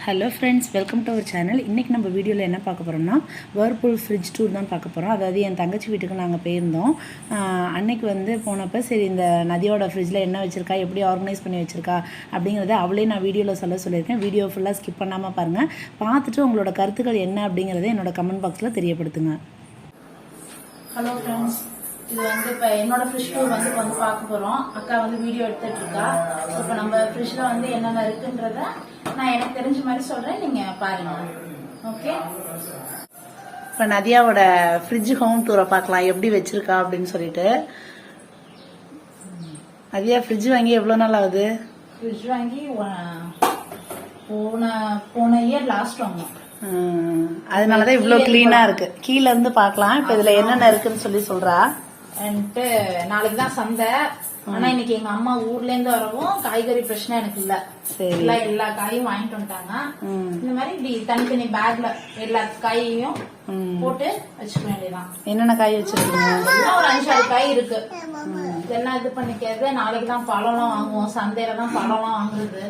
Hello friends, welcome to our channel. இன்றைக்கி நம்ம வீடியோவில் என்ன பார்க்க போகிறோம்னா whirlpool ஃப்ரிட்ஜ் டூர் தான் பார்க்க போகிறோம். அதாவது என் தங்கச்சி வீட்டுக்கு நாங்கள் போயிருந்தோம். அன்னைக்கு வந்து போனப்போ சரி இந்த நதியோட ஃப்ரிட்ஜில் என்ன வச்சுருக்கா, எப்படி ஆர்கனைஸ் பண்ணி வச்சுருக்கா அப்படிங்கிறத அவளே நான் வீடியோவில் சொல்லியிருக்கேன். வீடியோ ஃபுல்லாக ஸ்கிப் பண்ணாமல் பாருங்கள். பார்த்துட்டு உங்களோட கருத்துக்கள் என்ன அப்படிங்கிறத என்னோட கமெண்ட் பாக்ஸில் தெரியப்படுத்துங்க. ஹலோ ஃப்ரெண்ட்ஸ், இது வந்து இப்போ என்னோட ஃப்ரிட்ஜ் டூர் வந்து பார்க்க போகிறோம். அக்கா வந்து வீடியோ எடுத்துட்டு இருக்கா. இப்போ நம்ம ஃப்ரிட்ஜில் வந்து என்னென்ன இருக்குன்றத நான் எனக்கு தெரிஞ்ச மாதிரி சொல்கிறேன், நீங்கள் பாருங்க. ஓகே, இப்போ நதியாவோட ஃப்ரிட்ஜ் ஹோம் டூரை பார்க்கலாம், எப்படி வச்சுருக்கா அப்படின்னு சொல்லிட்டு. நதியா ஃப்ரிட்ஜ் வாங்கி எவ்வளோ நாள் ஆகுது? ஃப்ரிட்ஜ் வாங்கி போன இயர் லாஸ்ட் வாங்க. அதனாலதான் இவ்வளவு கிளீனா இருக்கு. கீழ இருந்து பாக்கலாம். இப்ப இதுல என்னென்ன இருக்குன்னு சொல்றா. நாளைக்கு தான் சந்தை. ஆனா இன்னைக்கு எங்க அம்மா ஊர்ல இருந்து வரவும் காய்கறி பிரச்சனை எனக்கு இல்ல. எல்லா காயும் வாங்கிட்டு வந்துட்டாங்க. இந்த மாதிரி இப்படி தனித்தனி பேக்ல எல்லா காயையும் போட்டு வச்சுக்க வேண்டியதான். என்னென்ன காய் வச்சிருக்கீங்க? ஒரு 5-6 காய் இருக்கு. இதெல்லாம் இது பண்ணிக்கிறது. நாளைக்கு தான் பழம்லாம் வாங்குவோம். சந்தையில தான் பழம்லாம் வாங்குறது.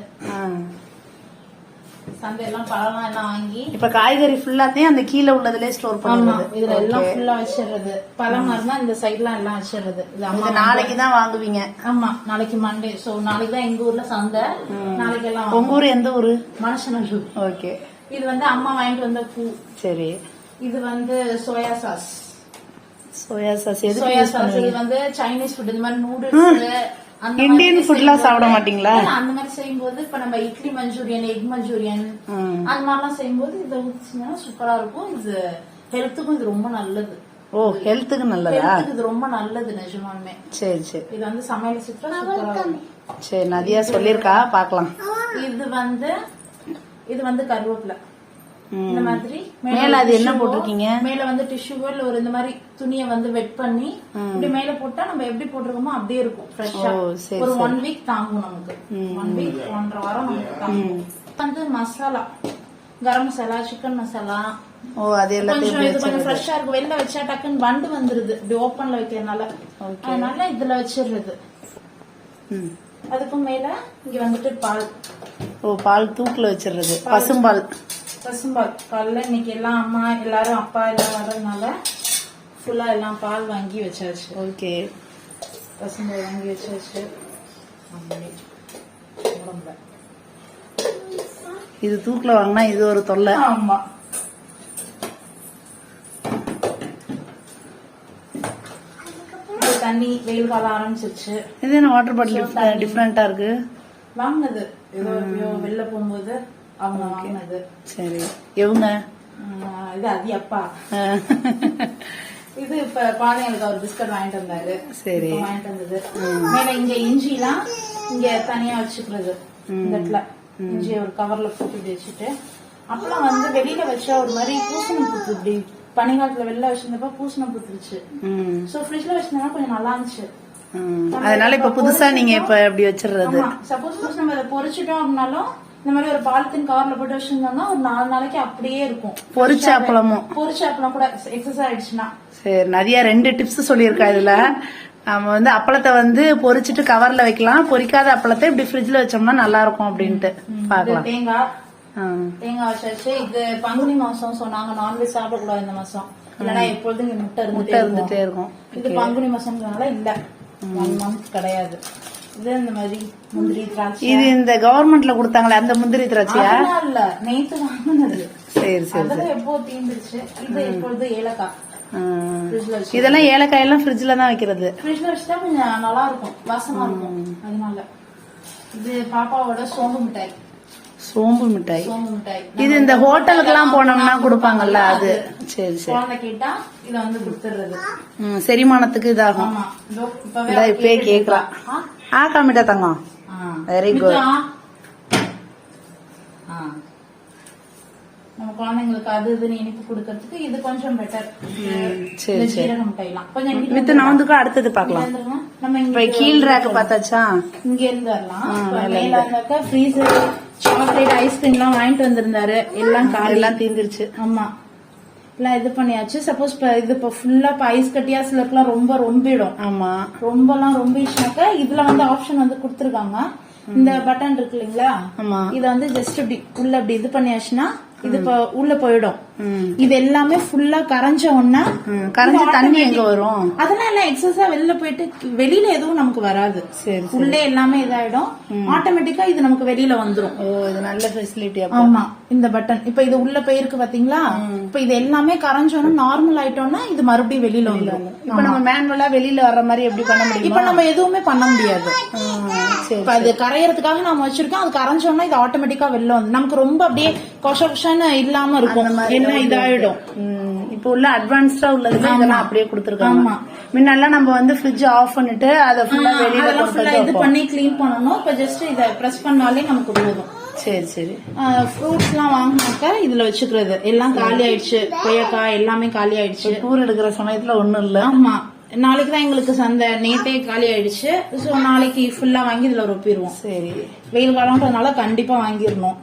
சந்தையெல்லாம் பழம் எல்லாம் வாங்கி இப்ப காய்கறி ஃபுல்லாத்தையும் அந்த கீழே உள்ளதுல ஸ்டோர் பண்ணுவோம். இதுல எல்லாம் ஃபுல்லா வச்சிடுறது. பழமா இருந்தா இந்த சைட்லாம் எல்லாம் வச்சிடுறது. நாளைக்கு தான் வாங்குவீங்க? ஆமா, நாளைக்கு மண்டே. சோ நாளைக்கு தான் எங்க ஊர்ல சந்தை. நாளைக்கு எல்லாம். உங்க ஊர் எந்த ஊரு? மனுஷனூர். ஓகே. இது வந்து அம்மா வாங்கிட்டு வந்த பூ. சரி. இது வந்து சோயா சாஸ். சோயா சாஸ் இது வந்து சைனீஸ் ஃபுட். இந்த மாதிரி நூடுல்ஸ், இந்தியன் ஃபுட்லாம் சாப்பிட மாட்டீங்களா? அந்த மாதிரி செய்யும்போது இப்ப நம்ம இட்லி மஞ்சூரியன், எக் மஞ்சூரியன் அந்த மாதிரிலாம் செய்யும்போது இதை ஊத்தினா சூப்பரா இருக்கும். இது ஹெல்த்துக்கும் இது ரொம்ப நல்லது. ஓ, ஹெல்த்துக்கு நல்லதா? இது ரொம்ப நல்லது நிஜமாலுமே. சரி சரி. இது வந்து சமையல் சுத்தம். சரி, நதியா சொல்லிருக்கா, பாக்கலாம். இது வந்து கருவேப்பிலை. இந்த மாதிரி மேல அது என்ன போட்டிருக்கீங்க? மேல வந்து டிஷ்யூவல் ஒரு இந்த மாதிரி துணியை வந்து வெட் பண்ணி இப்படி மேல போட்டா நம்ம எப்படி போட்டிருக்கோமோ அப்படியே இருக்கும் ஃப்ரெஷ்ஷா. ஒரு 1 வீக் தாங்கும் நமக்கு. 1 வீக் 1.5 வாரம் நமக்கு தாங்கும். வந்து மசாலா, கரம் மசாலா, சிக்கன் மசாலா. ஓ, அது எல்லாம் கொஞ்சம் ஃப்ரெஷ்ஷா இருக்கும். வெளில வச்சா டக்குன்னு வண்டு வந்துருது இப்படி ஓப்பன்ல வைக்கிறதுனால. அதனால இதுல வச்சிடுறது. அதுக்கும் மேல இங்க வந்துட்டு பால். ஓ, பால் தூக்குல வச்சிடுறது. பசும்பால். காலைல இன்னைக்கு எல்லாம் அம்மா எல்லாரும் அப்பா எல்லாம் வர்றதுனால ஃபுல்லா எல்லாம் பால் வாங்கி வச்சாச்சு. ஓகே. பசும்பால் வாங்கி வச்சாச்சு. இது தூக்குல வாங்கினா இது ஒரு தொல்லை. ஆமா. தண்ணி வெயில் காலம் ஆரம்பிச்சிருச்சு. இது என்ன வாட்டர் பாட்டில் டிஃபரெண்டா இருக்கு? வாங்கினது ஏதோ வெளில போகும்போது அவங்க வாங்கினது. சரி. எவங்க இது? அது அப்பா. இது இப்ப குழந்தைங்களுக்கு அவர் பிஸ்கட் வாங்கிட்டு வந்தாரு. சரி, வாங்கிட்டு வந்தது. மேல இங்க இஞ்சி எல்லாம் இங்க தனியா வச்சுக்கிறது. இந்த இடத்துல இஞ்சி ஒரு கவர்ல போட்டு வச்சுட்டு, அப்பெல்லாம் வந்து வெளியில வச்சா ஒரு மாதிரி பூசணம் பூத்து. இப்படி பனிகாலத்துல வெளில வச்சிருந்தப்ப பூசணம் பூத்துருச்சு. சோ ஃப்ரிட்ஜ்ல வச்சிருந்தா கொஞ்சம் நல்லா இருந்துச்சு. அதனால இப்ப புதுசா நீங்க இப்ப எப்படி வச்சிடுறது? சப்போஸ் நம்ம இதை பொரிச்சிட்டோம் அப்படின்னாலும் இந்த மாதிரி ஒரு பாலித்தீன் கவர்ல போட்டு வச்சிருந்தோம்னா ஒரு 4 நாளைக்கு அப்படியே இருக்கும். பொரிச்ச அப்பளம் கூட எக்ஸஸ் ஆயிடுச்சுன்னா. சரி, நிறைய 2 டிப்ஸ் சொல்லியிருக்கா இதுல. நம்ம வந்து அப்பளத்தை வந்து பொரிச்சிட்டு கவர்ல வைக்கலாம், பொரிக்காத அப்பளத்தை இப்படி ஃப்ரிட்ஜ்ல வச்சோம்னா நல்லா இருக்கும் அப்படின்ட்டு பாக்கலாம். தேங்காய் வச்சாச்சு. இது பங்குனி மாசம் சொன்னாங்க, நான்வெஜ் சாப்பிடக்கூடாது இந்த மாசம். இல்லன்னா எப்பொழுதும் முட்டை இருந்துட்டே இருக்கும். இது பங்குனி மாசம்னால இல்ல, 1 மந்த் கிடையாது. இது இந்த மாதிரி முந்திரி திராட்சை. இது இந்த கவர்மெண்ட்ல கொடுத்தாங்களே அந்த முந்திரி திராட்சையா? இல்ல, நேத்து வாங்கினது. சரி சரி. அதெல்லாம் எப்போ தீந்துருச்சு. இது எப்பொழுது ஏலக்காய். இதெல்லாம் ஏலக்காய் எல்லாம் ஃப்ரிட்ஜ்ல தான் வைக்கிறது. ஃப்ரிட்ஜ்ல வச்சுட்டா கொஞ்சம் நல்லா இருக்கும், வாசமா இருக்கும். அதனால இது பாப்பாவோட சோம்பு மிட்டாய். சோம்பு மிட்டாய். இது இந்த ஹோட்டலுக்கு எல்லாம் போனோம்னா கொடுப்பாங்கல்ல அது. சரி சரி. குழந்தை கேட்டா இத வந்து கொடுத்துறது. செரிமானத்துக்கு இதாகும். இப்பயே கேக்கலாம். காமிட்டா தங்கம். Very good. நம்ம குழந்தைங்களுக்கு அது இதுன்னு இனிப்பு கொடுக்கறதுக்கு இது கொஞ்சம் பெட்டர். சரி சரி. சீரக மிட்டாய்லாம் கொஞ்சம் வித்து நவந்துக்கும் அடுத்தது பாக்கலாம். நம்ம இங்க கீழ் ரேக் பார்த்தாச்சா? இங்க இருந்து வரலாம். மேல இருந்தாக்க ஃப்ரீசர் சாக்லேட் ஐஸ்கிரீம் எல்லாம் வாங்கிட்டு வந்திருந்தாரு. எல்லாம் தீந்துருச்சு. ஆமா, எல்லாம் இது பண்ணியாச்சு. சப்போஸ் இது இப்ப ஃபுல்லா ஐஸ் கட்டியா சிலருக்குலாம் ரொம்ப ரொம்பிடும். ஆமா, ரொம்பலாம் ரொம்பிடுச்சுனாக்க இதுல வந்து ஆப்ஷன் வந்து கொடுத்துருக்காங்க. இந்த பட்டன் இருக்கு இல்லைங்களா, இத வந்து ஜஸ்ட் இப்படி உள்ள இப்படி இது பண்ணியாச்சுன்னா இது உள்ள போயிடும். இது எல்லாமே ஃபுல்லா கரைஞ்ச உடனே கரைஞ்ச தண்ணி எங்க வரும்? அதெல்லாம் எல்லாம் எக்ஸஸா வெளில போயிட்டு வெளியில எதுவும் நமக்கு வராது. உள்ளே எல்லாமே இதாயிடும். ஆட்டோமேட்டிக்கா இது நமக்கு வெளியில வந்துரும். இது நல்ல ஃபெசிலிட்டி. ஆமா, இந்த பட்டன் இப்ப இது உள்ள போயிருக்கு பாத்தீங்களா, இப்ப இது எல்லாமே கரைஞ்சோன்னா நார்மல் ஆயிட்டோம்னா இது மறுபடியும் வெளியில வந்துரும். இப்ப நம்ம மேனுவலா வெளியில வர்ற மாதிரி எப்படி பண்ண முடியும்? இப்ப நம்ம எதுவுமே பண்ண முடியாது. இப்ப அது கரையறதுக்காக நாம வச்சிருக்கோம். அது கரைஞ்சோம்னா இது ஆட்டோமேட்டிக்கா வெளில வந்து நமக்கு ரொம்ப அப்படியே கொஷ இல்லாம இருக்கும். என்ன இதாயிடும். இப்ப உள்ள அட்வான்ஸ்டா உள்ளது இதெல்லாம் அப்படியே கொடுத்துருக்காங்க. முன்னெல்லாம் நம்ம வந்து ஃப்ரிட்ஜ் ஆஃப் பண்ணிட்டு அதை ஃபுல்லா வெளியில இது பண்ணி கிளீன் பண்ணணும். இப்ப ஜஸ்ட் இத பிரஸ் பண்ணாலே நமக்கு போதும். சரி சரி. ஃப்ரூட்ஸ் எல்லாம் வாங்கினாக்கா இதுல வச்சுக்கிறது. எல்லாம் காலி ஆயிடுச்சு. கொய்யாக்காய் எல்லாமே காலி ஆயிடுச்சு. டூர் எடுக்கிற சமயத்துல ஒண்ணும் இல்ல. ஆமா, நாளைக்கு தான் எங்களுக்கு சந்தை, நேத்தே காலி ஆயிடுச்சு. சோ நாளைக்கு ஃபுல்லா வாங்கி இதுல ரொப்பிடுவோம். சரி, வெயில் காலம்ன்றதுனால கண்டிப்பா வாங்கிடணும்.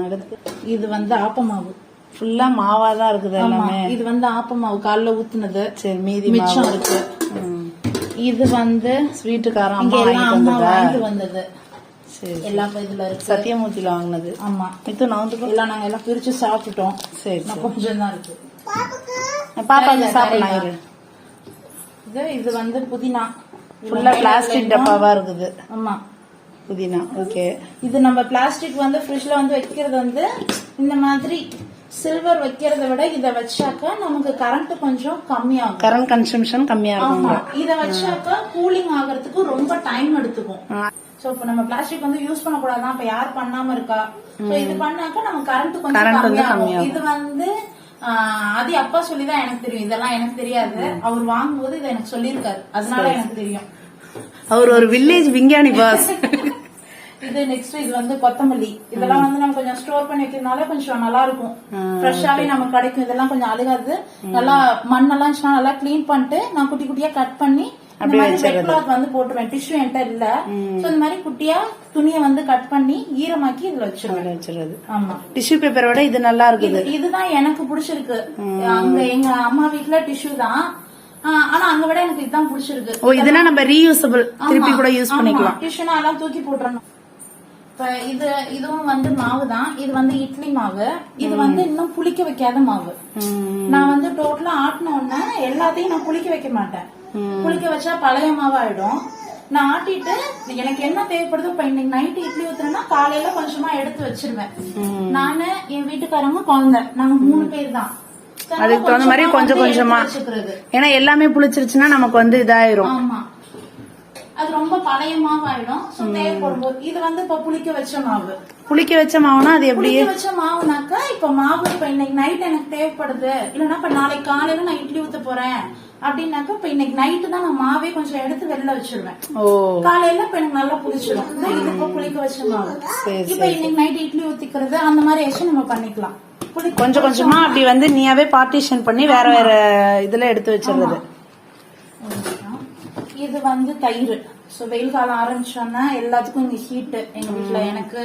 அடுத்து இது வந்து ஆப்பமாவு. ஃபுல்லா மாவாதான் இருக்குது எல்லாமே. இது வந்து ஆப்பமாவு காலைல ஊத்துனது. சரி, மீதி மிச்சம் இருக்கு. இது வந்து ஸ்வீட்டு காரம் அம்மா வாங்கிட்டு வந்தது. சரி, எல்லாம் இதுல இருக்கு. சத்தியமூர்த்தியில வாங்கினது. ஆமா, இது நான் எல்லாம் நாங்க எல்லாம் பிரிச்சு சாப்பிட்டுட்டோம். சரி, கொஞ்சம் தான் இருக்கு. பாப்பா சாப்பிடலாம். இது வந்து புதினா. ஃபுல்லா பிளாஸ்டிக் டப்பாவா இருக்குது. ஆமா, புதினா. ஓகே, இது நம்ம பிளாஸ்டிக் வந்து ஃப்ரிட்ஜ்ல வந்து வைக்கிறது வந்து இந்த மாதிரி சில்வர் வைக்கிறத விட இத வச்சாக்கா நமக்கு கரண்ட் கொஞ்சம் கம்மியாகும். கரண்ட் கன்சம்ஷன் கம்மியா இருக்கும். இத வச்சாக்கா கூலிங் ஆகிறதுக்கு ரொம்ப டைம் எடுத்துக்கும். சோ இப்ப நம்ம பிளாஸ்டிக் வந்து யூஸ் பண்ண கூடாதான். இப்ப யார் பண்ணாம இருக்கா? இது பண்ணாக்கா நம்ம கரண்ட் கொஞ்சம் கம்மியாகும். இது வந்து அது அப்பா சொல்லிதான் எனக்கு தெரியும். இதெல்லாம் எனக்கு தெரியாது. அவர் வாங்கும்போது இதை எனக்கு சொல்லியிருக்காரு. அதனால எனக்கு தெரியும். அவர் ஒரு வில்லேஜ் விஞ்ஞானி பாஸ். இது நெக்ஸ்ட் இது வந்து கொத்தமல்லி. இதெல்லாம் வந்து நம்ம கொஞ்சம் ஸ்டோர் பண்ணி வைக்கிறதுனால கொஞ்சம் நல்லா இருக்கும். ஃப்ரெஷ்ஷாவே நமக்கு கிடைக்கும். இதெல்லாம் கொஞ்சம் அழுகாது. நல்லா மண்ணெல்லாம் இருந்துச்சுன்னா நல்லா கிளீன் பண்ணிட்டு நான் குட்டி குட்டியா கட் பண்ணி வந்து போட்டுருவேன். டிஷ்யூ என்கிட்ட இல்ல. சோ இந்த மாதிரி குட்டியா துணியை வந்து கட் பண்ணி ஈரமாக்கி இதுல வச்சிருவது. ஆமா, டிஷ்யூ பேப்பரோட இது நல்லா இருக்குது. இதுதான் எனக்கு பிடிச்சிருக்கு. அங்க எங்க அம்மா வீட்டுல டிஷ்யூ தான். ஆனா அங்க விட எனக்கு இதுதான் பிடிச்சிருக்கு. ஓ, இதெல்லாம் நம்ம ரீயூசபிள், திருப்பி கூட யூஸ் பண்ணிக்கலாம். டிஷ்யூனா எல்லாம் தூக்கி போட்டுறணும். இப்ப இதுவும் வந்து மாவு தான். இது வந்து இட்லி மாவு. இது வந்து இன்னும் புளிக்க வைக்காத மாவு. நான் வந்து டோட்டலா ஆட்டின உடனே எல்லாத்தையும் நான் புளிக்க வைக்க மாட்டேன். புளிக்க வச்சா பழைய மாவு ஆயிடும். நான் ஆட்டிட்டு எனக்கு என்ன தேவைப்படுதோ, இப்ப இன்னைக்கு நைட்டு இட்லி ஊத்துறேன்னா காலையில கொஞ்சமா எடுத்து வச்சிருவேன். நானு, என் வீட்டுக்காரங்க, குழந்தை, நாங்க 3 பேர் தான். அதுக்கு தகுந்த மாதிரி கொஞ்சம் கொஞ்சமா, ஏன்னா எல்லாமே புளிச்சிருச்சுன்னா நமக்கு வந்து இதாயிரும். ஆமா, அது ரொம்ப பழைய மாவு ஆயிடும். தேவைப்படும் போது இது வந்து இப்ப புளிக்க வச்ச மாவு. புளிக்க வச்ச மாவுனா அது எப்படி? புளிக்க வச்ச மாவுனாக்கா இப்ப மாவு இப்ப இன்னைக்கு நைட் எனக்கு தேவைப்படுது, இல்லன்னா இப்ப நாளைக்கு காலையில நான் இட்லி ஊத்த போறேன் அப்படின்னாக்கா இப்ப இன்னைக்கு நைட்டு தான் நான் மாவே கொஞ்சம் எடுத்து வெளில வச்சிருவேன். காலையில இப்ப எனக்கு நல்லா புளிச்சிடும். இது இப்ப புளிக்க வச்ச மாவு. இப்ப இன்னைக்கு நைட் இட்லி ஊத்திக்கிறது அந்த மாதிரி ஏதாச்சும் நம்ம பண்ணிக்கலாம். கொஞ்சம் கொஞ்சமா அப்படி வந்து நீயாவே பார்ட்டிஷன் பண்ணி வேற வேற இதுல எடுத்து வச்சிருது. இது வந்து தயிர். சோ வெயில் காலம் ஆரம்பிச்சோன்னா எல்லாத்துக்கும் இங்க ஹீட். எங்க வீட்டுல எனக்கு,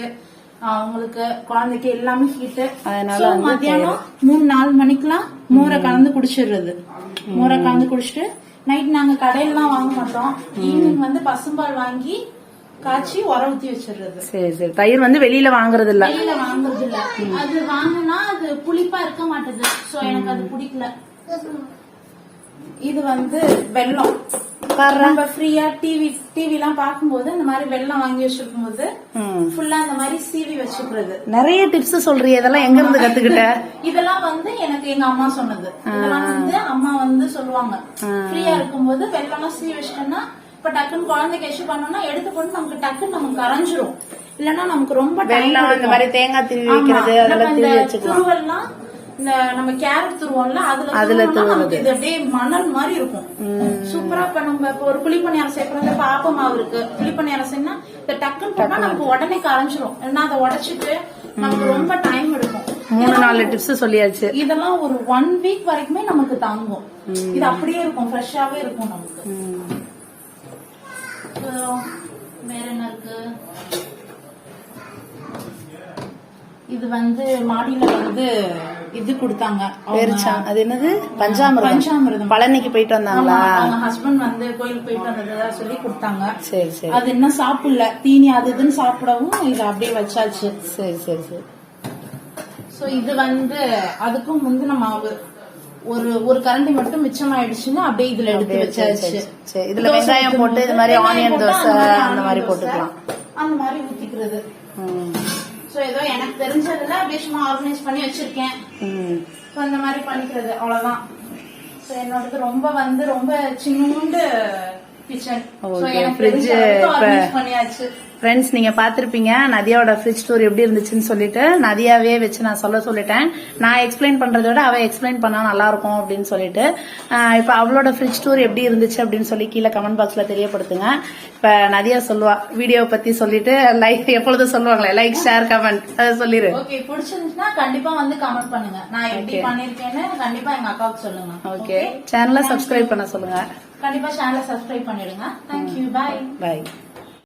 அவங்களுக்கு, குழந்தைக்கு எல்லாமே ஹீட். அதனால மத்தியானம் 3-4 மணிக்கெல்லாம் மோரை கலந்து குடிச்சிடுறது. மோரை கலந்து குடிச்சிட்டு நைட் நாங்க கடையிலாம் வாங்க மாட்டோம். ஈவினிங் வந்து பசும்பால் வாங்கி காய்ச்சி உர ஊத்தி வச்சிடுறது. சரி சரி. தயிர் வந்து வெளியில வாங்குறது இல்ல. வெளியில வாங்குறது இல்ல. அது வாங்கினா அது புளிப்பா இருக்க மாட்டேது. சோ எனக்கு அது பிடிக்கல. இது வந்து வெல்லம். நம்ம ஃப்ரீயா டிவி எல்லாம் பாக்கும்போது இந்த மாதிரி வெல்லம் வாங்கி வச்சிருக்கும் போது ஃபுல்லா இந்த மாதிரி சீவி வச்சுக்கிறது. நிறைய டிப்ஸ் சொல்றீங்க. இதெல்லாம் எங்க இருந்து கத்துக்கிட்ட? இதெல்லாம் வந்து எனக்கு எங்க அம்மா சொன்னது. இதெல்லாம் வந்து அம்மா வந்து சொல்லுவாங்க. ஃப்ரீயா இருக்கும்போது வெள்ளம்லாம் சீவி வச்சிட்டோம்னா இப்ப டக்குன்னு குழந்தைக்கு எச்சு பண்ணோம்னா எடுத்து போட்டு நமக்கு டக்குன்னு நமக்கு கரைஞ்சிரும். இல்லன்னா நமக்கு ரொம்ப வெள்ளம் இந்த மாதிரி தேங்காய் திருவி வைக்கிறது, அதெல்லாம் திருவி வச்சுக்கலாம். துருவெல்லாம் இந்த நம்ம கேரட் துருவோம்ல அதுல இது அப்படியே மணல் மாதிரி இருக்கும். சூப்பரா. இப்ப நம்ம இப்ப ஒரு புளிப்பணியாரம் சேர்க்கறது, இப்ப ஆப்ப மாவு இருக்கு, புளிப்பணியாரம் செய்யணும்னா இந்த டக்குன்னு போட்டா நமக்கு உடனே கரைஞ்சிரும். ஏன்னா அதை உடைச்சிட்டு நமக்கு ரொம்ப டைம் எடுக்கும். 3-4 டிப்ஸ் சொல்லியாச்சு. இதெல்லாம் ஒரு 1 வீக் வரைக்குமே நமக்கு தாங்கும். இது அப்படியே இருக்கும், ஃப்ரெஷ்ஷாவே இருக்கும் நமக்கு. வேற என்ன இருக்கு? இது வந்து மாடியில வந்து இது கொடுத்தாங்க. அது என்னது பஞ்சாமிர்தம். பழனிக்கு போயிட்டு வந்தாங்களா? அவங்க ஹஸ்பண்ட் வந்து கோயிலுக்கு போயிட்டு வந்ததா சொல்லி கொடுத்தாங்க. சரி சரி. அது இன்னும் சாப்பிடல, தீனி அது இதுன்னு சாப்பிடவும் இது அப்படியே வச்சாச்சு. சரி சரி சரி. சோ இது வந்து அதுக்கும் முந்து நம்ம ஒரு கரண்டி மட்டும் மிச்சம் ஆயிடுச்சுன்னா அப்படியே இதுல எடுத்து வச்சாச்சு. இதுல வெங்காயம் போட்டு இது மாதிரி ஆனியன் தோசை அந்த மாதிரி போட்டுக்கலாம். அந்த மாதிரி ஊத்திக்கிறது. சோ ஏதோ எனக்கு தெரிஞ்சதுல அப்படியே சும்மா ஆர்கனைஸ் பண்ணி வச்சிருக்கேன். சோ இந்த மாதிரி பண்ணிக்கிறது அவ்வளவுதான். சோ என்னோடது ரொம்ப சின்னூண்டு கிச்சன். சோ எனக்கு ஃப்ரிட்ஜ் ஆர்கனைஸ் பண்ணியாச்சு. ஃப்ரெண்ட்ஸ், நீங்க பாத்திருப்பீங்க நதியாவோட ஃப்ரிட்ஜ் டூர் எப்படி இருந்துச்சுன்னு சொல்லிட்டு. நதியாவே வச்சு நான் சொல்லிட்டேன். நான் எக்ஸ்பிளைன் பண்றதை விட அவ எக்ஸ்பிளைன் பண்ணா நல்லா இருக்கும் அப்படின்னு சொல்லிட்டு. இப்ப அவளோட ஃப்ரிட்ஜ் டூர் எப்படி இருந்துச்சு அப்படின்னு சொல்லி கீழே கமெண்ட் பாக்ஸ்ல தெரியப்படுத்துங்க. இப்ப நதியா சொல்லுவா வீடியோ பத்தி சொல்லிட்டு. லைக் எப்பொழுதும் சொல்லுவாங்களே, லைக் ஷேர் கமெண்ட், அதை சொல்லிரு. ஓகே, பிடிச்சிருந்துச்சுன்னா கண்டிப்பா வந்து கமெண்ட் பண்ணுங்க. நான் எப்படி பண்ணிருக்கேன்னு கண்டிப்பா எங்க அக்காவுக்கு சொல்லுங்க. ஓகே, சேனலை சப்ஸ்கிரைப் பண்ண சொல்லுங்க. கண்டிப்பா சேனலை சப்ஸ்கிரைப் பண்ணிடுங்க. தேங்க்யூ. பாய்.